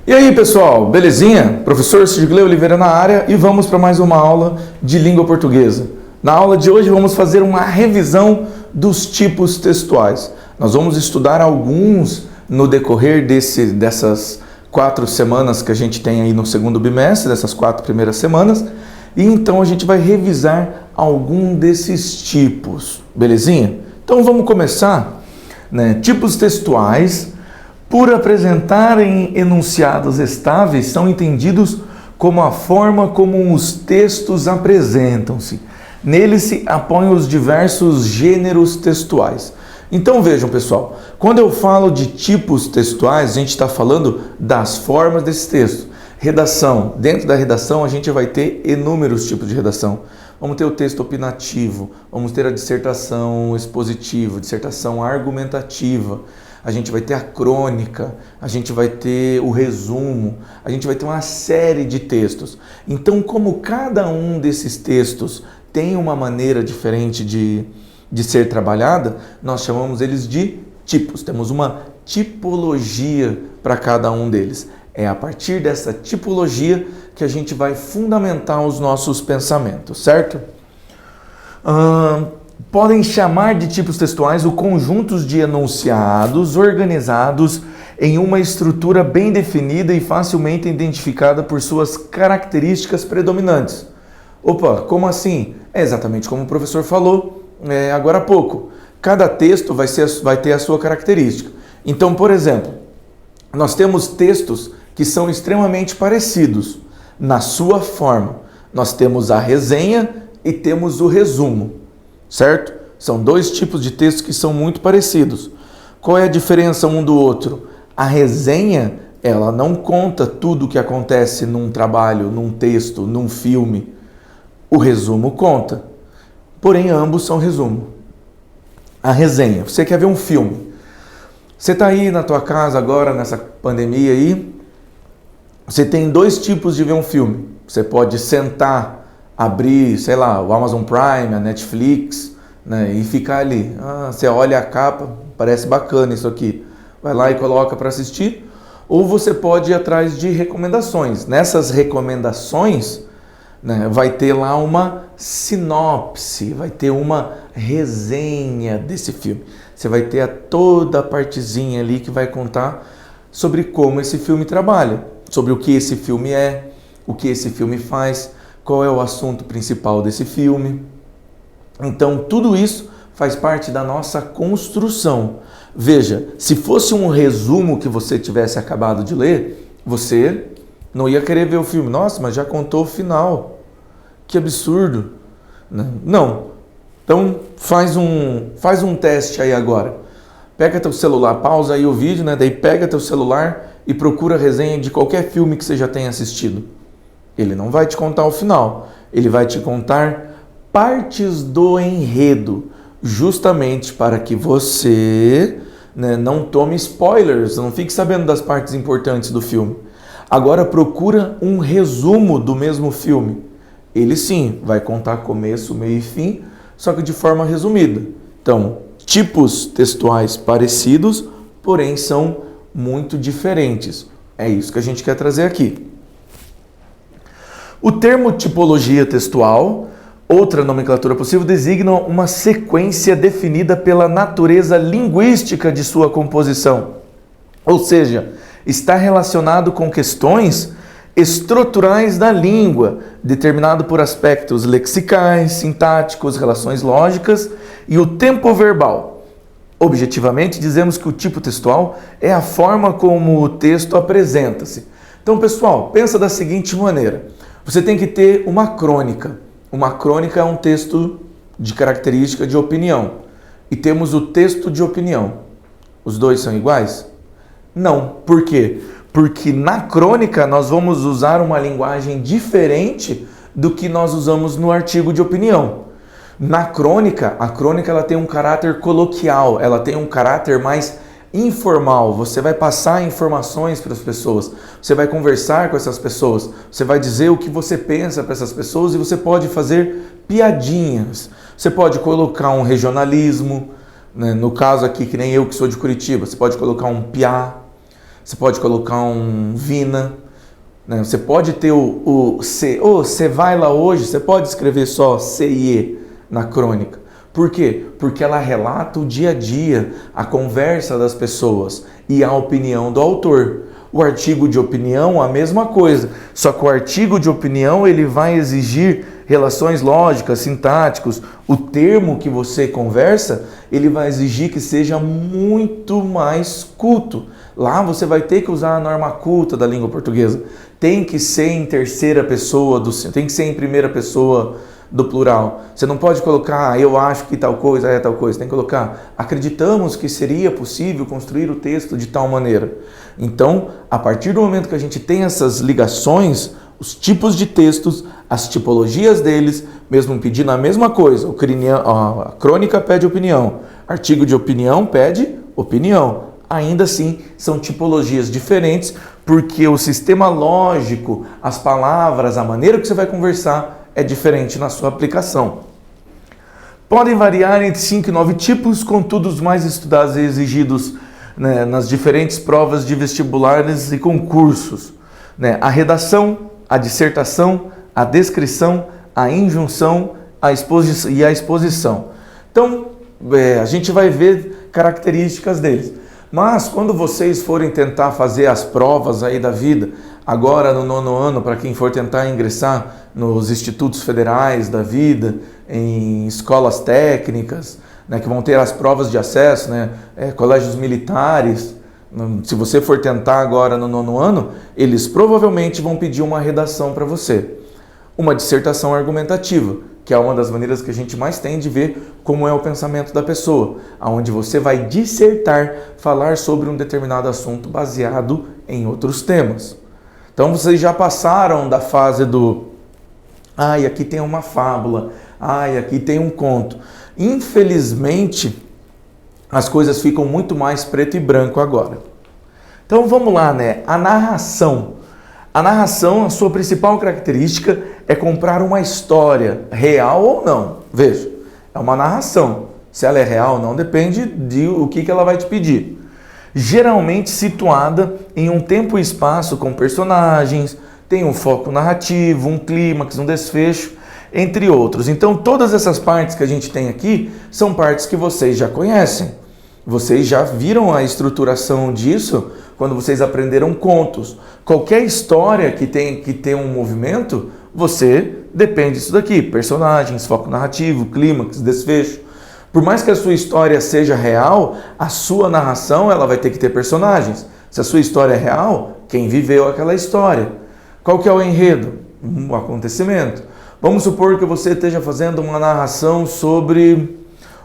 E aí pessoal, belezinha? Professor Sidgley Oliveira na área e vamos para mais uma aula de língua portuguesa. Na aula de hoje vamos fazer uma revisão dos tipos textuais. Nós vamos estudar alguns no decorrer dessas 4 semanas que a gente tem aí no segundo bimestre, dessas 4 primeiras semanas. E então a gente vai revisar algum desses tipos, belezinha? Então vamos começar, Tipos textuais, por apresentarem enunciados estáveis, são entendidos como a forma como os textos apresentam-se. Neles se apoiam os diversos gêneros textuais. Então vejam, pessoal, quando eu falo de tipos textuais, a gente está falando das formas desses textos. Redação. Dentro da redação a gente vai ter inúmeros tipos de redação. Vamos ter o texto opinativo, vamos ter a dissertação expositiva, dissertação argumentativa, a gente vai ter a crônica, a gente vai ter o resumo, a gente vai ter uma série de textos. Então, como cada um desses textos tem uma maneira diferente de ser trabalhada, nós chamamos eles de tipos. Temos uma tipologia para cada um deles. É a partir dessa tipologia que a gente vai fundamentar os nossos pensamentos, certo? Podem chamar de tipos textuais o conjuntos de enunciados organizados em uma estrutura bem definida e facilmente identificada por suas características predominantes. Opa, como assim? É exatamente como o professor falou agora há pouco. Cada texto vai ter a sua característica. Então, por exemplo, nós temos textos que são extremamente parecidos na sua forma. Nós temos a resenha e temos o resumo, certo? São 2 tipos de textos que são muito parecidos. Qual é a diferença um do outro? A resenha, ela não conta tudo o que acontece num trabalho, num texto, num filme. O resumo conta. Porém, ambos são resumo. A resenha, você quer ver um filme. Você está aí na tua casa agora, nessa pandemia aí, você tem 2 tipos de ver um filme. Você pode sentar, abrir, sei lá, o Amazon Prime, a Netflix, e ficar ali. Você olha a capa, parece bacana isso aqui. Vai lá e coloca para assistir. Ou você pode ir atrás de recomendações. Nessas recomendações, vai ter lá uma sinopse, vai ter uma resenha desse filme. Você vai ter toda a partezinha ali que vai contar sobre como esse filme trabalha, sobre o que esse filme é, o que esse filme faz, qual é o assunto principal desse filme. Então, tudo isso faz parte da nossa construção. Veja, se fosse um resumo que você tivesse acabado de ler, você não ia querer ver o filme. Nossa, mas já contou o final. Que absurdo. Não. Então, faz um teste aí agora. Pega teu celular, pausa aí o vídeo, daí pega teu celular e procura a resenha de qualquer filme que você já tenha assistido. Ele não vai te contar o final, ele vai te contar partes do enredo, justamente para que você não tome spoilers, não fique sabendo das partes importantes do filme. Agora procura um resumo do mesmo filme. Ele sim vai contar começo, meio e fim, só que de forma resumida. Então, tipos textuais parecidos, porém são muito diferentes. É isso que a gente quer trazer aqui. O termo tipologia textual, outra nomenclatura possível, designa uma sequência definida pela natureza linguística de sua composição. Ou seja, está relacionado com questões estruturais da língua, determinado por aspectos lexicais, sintáticos, relações lógicas e o tempo verbal. Objetivamente, dizemos que o tipo textual é a forma como o texto apresenta-se. Então, pessoal, pensa da seguinte maneira. Você tem que ter uma crônica. Uma crônica é um texto de característica de opinião. E temos o texto de opinião. Os dois são iguais? Não. Por quê? Porque na crônica nós vamos usar uma linguagem diferente do que nós usamos no artigo de opinião. Na crônica, a crônica ela tem um caráter coloquial, ela tem um caráter mais informal. Você vai passar informações para as pessoas, você vai conversar com essas pessoas, você vai dizer o que você pensa para essas pessoas e você pode fazer piadinhas. Você pode colocar um regionalismo, no caso aqui, que nem eu que sou de Curitiba, você pode colocar um piá. você pode colocar um Vina, né? Você pode ter o C, você vai lá hoje, você pode escrever só C e E na crônica. Por quê? Porque ela relata o dia a dia, a conversa das pessoas e a opinião do autor. O artigo de opinião, a mesma coisa, só que o artigo de opinião ele vai exigir relações lógicas, sintáticos. O termo que você conversa, ele vai exigir que seja muito mais culto. Lá você vai ter que usar a norma culta da língua portuguesa. Tem que ser em terceira pessoa, tem que ser em primeira pessoa do plural. Você não pode colocar, eu acho que tal coisa é tal coisa. Tem que colocar, acreditamos que seria possível construir o texto de tal maneira. Então, a partir do momento que a gente tem essas ligações, os tipos de textos, as tipologias deles, mesmo pedindo a mesma coisa, a crônica pede opinião, artigo de opinião pede opinião. Ainda assim, são tipologias diferentes, porque o sistema lógico, as palavras, a maneira que você vai conversar é diferente na sua aplicação. Podem variar entre 5 e 9 tipos, contudo os mais estudados e exigidos, né, nas diferentes provas de vestibulares e concursos, né, a redação, a dissertação, a descrição, a injunção e a exposição. Então, a gente vai ver características deles. Mas quando vocês forem tentar fazer as provas aí da vida, agora no 9º ano, para quem for tentar ingressar nos institutos federais da vida, em escolas técnicas, né, que vão ter as provas de acesso, né, colégios militares, se você for tentar agora no 9º ano, eles provavelmente vão pedir uma redação para você. Uma dissertação argumentativa, que é uma das maneiras que a gente mais tem de ver como é o pensamento da pessoa, onde você vai dissertar, falar sobre um determinado assunto baseado em outros temas. Então vocês já passaram da fase do aqui tem uma fábula, aqui tem um conto. Infelizmente, as coisas ficam muito mais preto e branco agora. Então vamos lá, né? A narração. A narração, a sua principal característica é comprar uma história, real ou não. Veja, é uma narração. Se ela é real ou não, depende de o que ela vai te pedir. Geralmente situada em um tempo e espaço com personagens, tem um foco narrativo, um clímax, um desfecho, entre outros. Então todas essas partes que a gente tem aqui são partes que vocês já conhecem. Vocês já viram a estruturação disso quando vocês aprenderam contos. Qualquer história que tem um movimento, você depende disso daqui. Personagens, foco narrativo, clímax, desfecho. Por mais que a sua história seja real, a sua narração ela vai ter que ter personagens. Se a sua história é real, quem viveu aquela história? Qual que é o enredo? Um acontecimento. Vamos supor que você esteja fazendo uma narração sobre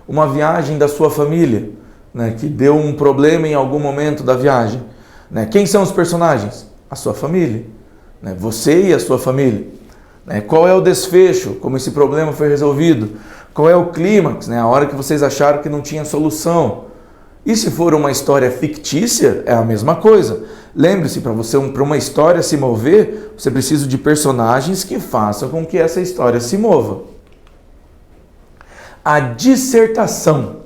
uma viagem da sua família, né, que deu um problema em algum momento da viagem. Né? Quem são os personagens? A sua família. Né? Você e a sua família. Né? Qual é o desfecho? Como esse problema foi resolvido? Qual é o clímax? Né? A hora que vocês acharam que não tinha solução. E se for uma história fictícia, é a mesma coisa. Lembre-se, para uma história se mover, você precisa de personagens que façam com que essa história se mova. A dissertação.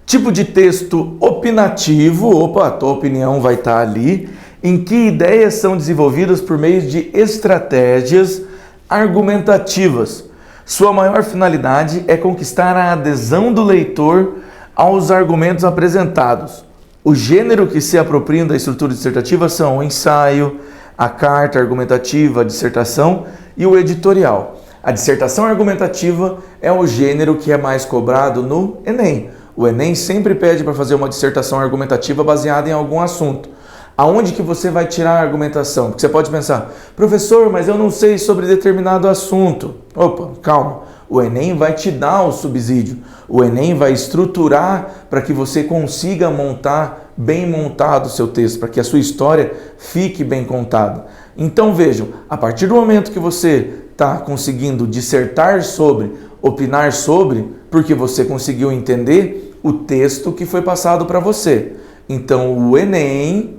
Tipo de texto opinativo, a tua opinião vai estar ali, em que ideias são desenvolvidas por meio de estratégias argumentativas. Sua maior finalidade é conquistar a adesão do leitor aos argumentos apresentados. O gênero que se apropriam da estrutura dissertativa são o ensaio, a carta argumentativa, a dissertação e o editorial. A dissertação argumentativa é o gênero que é mais cobrado no Enem. O Enem sempre pede para fazer uma dissertação argumentativa baseada em algum assunto. Aonde que você vai tirar a argumentação? Porque você pode pensar, professor, mas eu não sei sobre determinado assunto. Opa, calma. O Enem vai te dar o subsídio. O Enem vai estruturar para que você consiga montar bem montado o seu texto, para que a sua história fique bem contada. Então vejam, a partir do momento que você está conseguindo dissertar sobre, opinar sobre, porque você conseguiu entender o texto que foi passado para você. Então o Enem,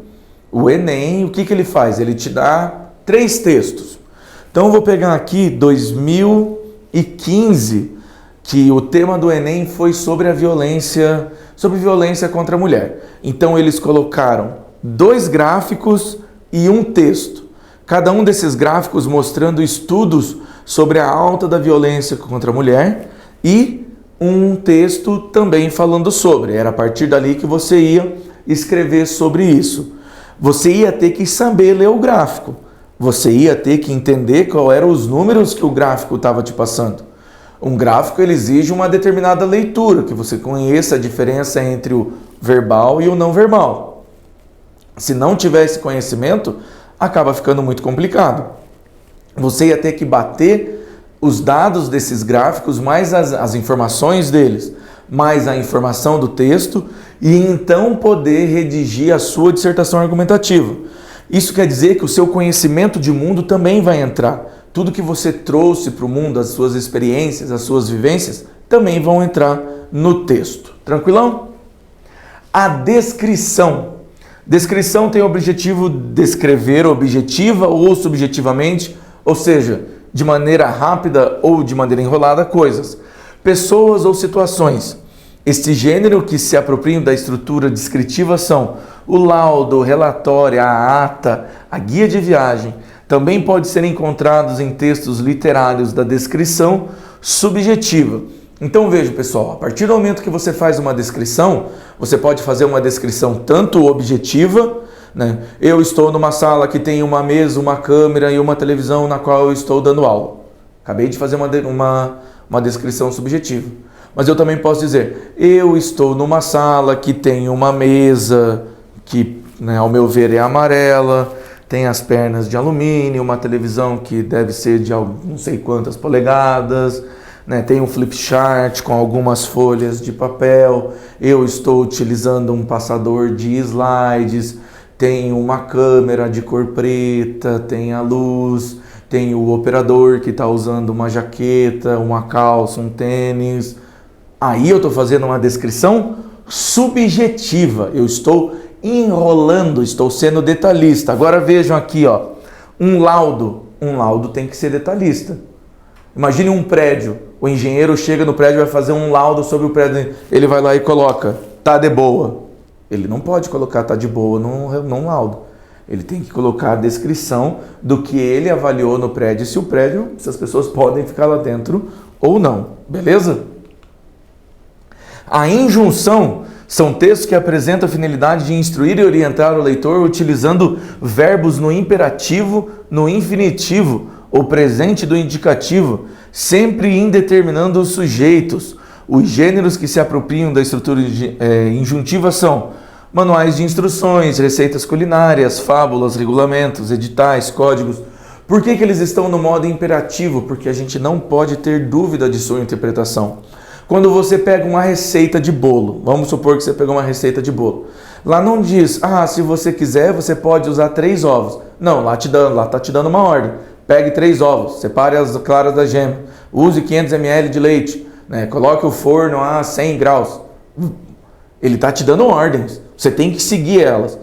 o que ele faz? Ele te dá 3 textos. Então eu vou pegar aqui 2015, que o tema do Enem foi sobre a violência contra a mulher. Então eles colocaram 2 gráficos e um texto. Cada um desses gráficos mostrando estudos sobre a alta da violência contra a mulher e um texto também falando sobre. Era a partir dali que você ia escrever sobre isso. Você ia ter que saber ler o gráfico. Você ia ter que entender qual eram os números que o gráfico estava te passando. Um gráfico ele exige uma determinada leitura, que você conheça a diferença entre o verbal e o não verbal. Se não tiver esse conhecimento, acaba ficando muito complicado. Você ia ter que bater os dados desses gráficos, mais as informações deles, mais a informação do texto, e então poder redigir a sua dissertação argumentativa. Isso quer dizer que o seu conhecimento de mundo também vai entrar. Tudo que você trouxe para o mundo, as suas experiências, as suas vivências, também vão entrar no texto. Tranquilão? A descrição. Descrição tem o objetivo de descrever objetiva ou subjetivamente, ou seja, de maneira rápida ou de maneira enrolada, coisas, pessoas ou situações. Este gênero que se apropriam da estrutura descritiva são o laudo, o relatório, a ata, a guia de viagem. Também pode ser encontrados em textos literários da descrição subjetiva. Então veja, pessoal, a partir do momento que você faz uma descrição, você pode fazer uma descrição tanto objetiva, né? Eu estou numa sala que tem uma mesa, uma câmera e uma televisão na qual eu estou dando aula. Acabei de fazer uma descrição subjetiva. Mas eu também posso dizer, eu estou numa sala que tem uma mesa que, né, ao meu ver, é amarela, tem as pernas de alumínio, uma televisão que deve ser de não sei quantas polegadas, né, tem um flip chart com algumas folhas de papel, eu estou utilizando um passador de slides, tem uma câmera de cor preta, tem a luz, tem o operador que está usando uma jaqueta, uma calça, um tênis. Aí eu estou fazendo uma descrição subjetiva, eu estou enrolando, estou sendo detalhista. Agora vejam aqui, ó, um laudo tem que ser detalhista. Imagine um prédio, o engenheiro chega no prédio e vai fazer um laudo sobre o prédio, ele vai lá e coloca, tá de boa. Ele não pode colocar tá de boa num laudo. Ele tem que colocar a descrição do que ele avaliou no prédio, se as pessoas podem ficar lá dentro ou não. Beleza? A injunção são textos que apresentam a finalidade de instruir e orientar o leitor utilizando verbos no imperativo, no infinitivo ou presente do indicativo, sempre indeterminando os sujeitos. Os gêneros que se apropriam da estrutura injuntiva são manuais de instruções, receitas culinárias, fábulas, regulamentos, editais, códigos. Por que eles estão no modo imperativo? Porque a gente não pode ter dúvida de sua interpretação. Quando você pega uma receita de bolo, vamos supor que você pegou uma receita de bolo, lá não diz, se você quiser, você pode usar 3 ovos. Não, lá está te dando uma ordem. Pegue 3 ovos, separe as claras da gema, use 500 ml de leite, né? Coloque o forno a 100 graus. Ele está te dando ordens, você tem que seguir elas.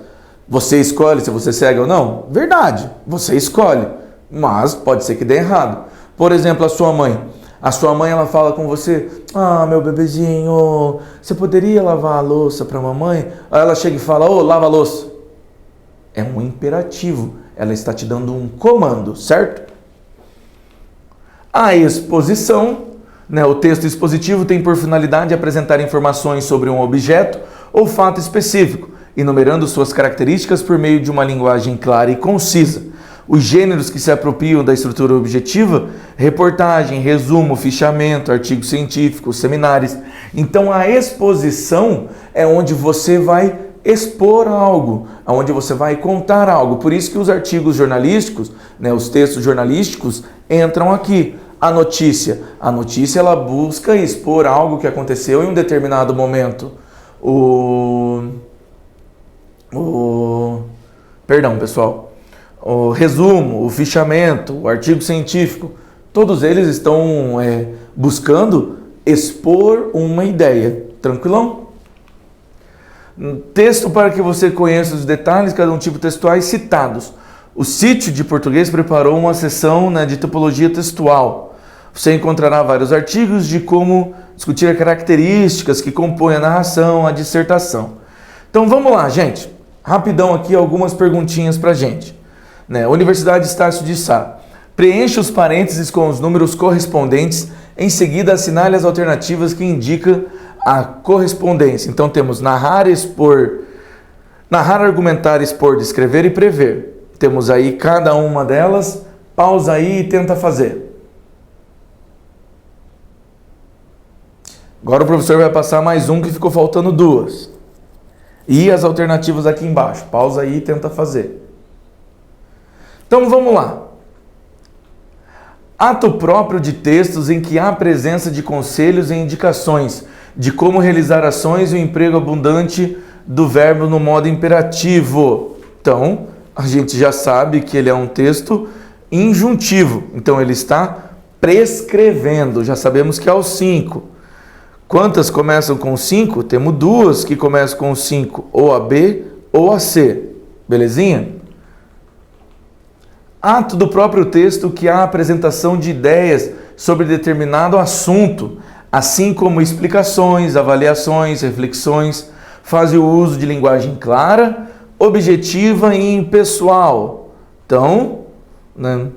Você escolhe se você segue ou não? Verdade, você escolhe, mas pode ser que dê errado. Por exemplo, a sua mãe ela fala com você, meu bebezinho, você poderia lavar a louça para a mamãe? Aí ela chega e fala, lava a louça. É um imperativo, ela está te dando um comando, certo? A exposição, né, o texto expositivo tem por finalidade apresentar informações sobre um objeto ou fato específico, enumerando suas características por meio de uma linguagem clara e concisa. Os gêneros que se apropriam da estrutura objetiva, reportagem, resumo, fichamento, artigo científico, seminários. Então a exposição é onde você vai expor algo, onde você vai contar algo. Por isso que os artigos jornalísticos, né, os textos jornalísticos entram aqui. A notícia ela busca expor algo que aconteceu em um determinado momento. Perdão, pessoal. O resumo, o fichamento, o artigo científico, todos eles estão buscando expor uma ideia. Tranquilão? Texto para que você conheça os detalhes de cada um tipo textuais citados. O Sítio de Português preparou uma seção, né, de tipologia textual. Você encontrará vários artigos de como discutir as características que compõem a narração, a dissertação. Então vamos lá, gente. Rapidão aqui algumas perguntinhas pra gente. Né? Universidade Estácio de Sá. Preencha os parênteses com os números correspondentes, em seguida assinale as alternativas que indicam a correspondência. Então temos narrar, expor, narrar, argumentar, expor, descrever e prever. Temos aí cada uma delas, pausa aí e tenta fazer. Agora o professor vai passar mais um que ficou faltando duas. E as alternativas aqui embaixo. Pausa aí e tenta fazer. Então vamos lá. Ato próprio de textos em que há presença de conselhos e indicações de como realizar ações e o emprego abundante do verbo no modo imperativo. Então, a gente já sabe que ele é um texto injuntivo. Então, ele está prescrevendo. Já sabemos que é o 5. Quantas começam com 5? Temos duas que começam com 5, ou a B ou a C. Belezinha? Ato do próprio texto que há apresentação de ideias sobre determinado assunto, assim como explicações, avaliações, reflexões, faz o uso de linguagem clara, objetiva e impessoal. Então, né,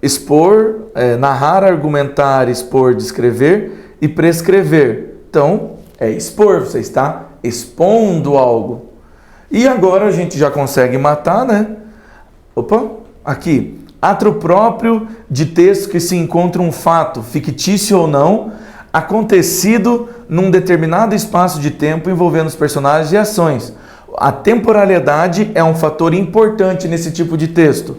expor, narrar, argumentar, expor, descrever e prescrever. Então, é expor, você está expondo algo. E agora a gente já consegue matar, né? Opa! Aqui, ato próprio de texto que se encontra um fato, fictício ou não, acontecido num determinado espaço de tempo envolvendo os personagens e ações. A temporalidade é um fator importante nesse tipo de texto.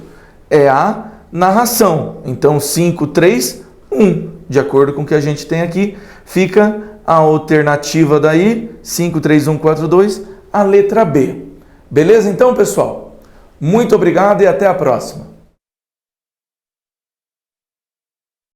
É a narração. Então, 5, 3, 1. De acordo com o que a gente tem aqui, fica a alternativa daí, 5, 3, 1, 4, 2, a letra B. Beleza então, pessoal? Muito obrigado e até a próxima.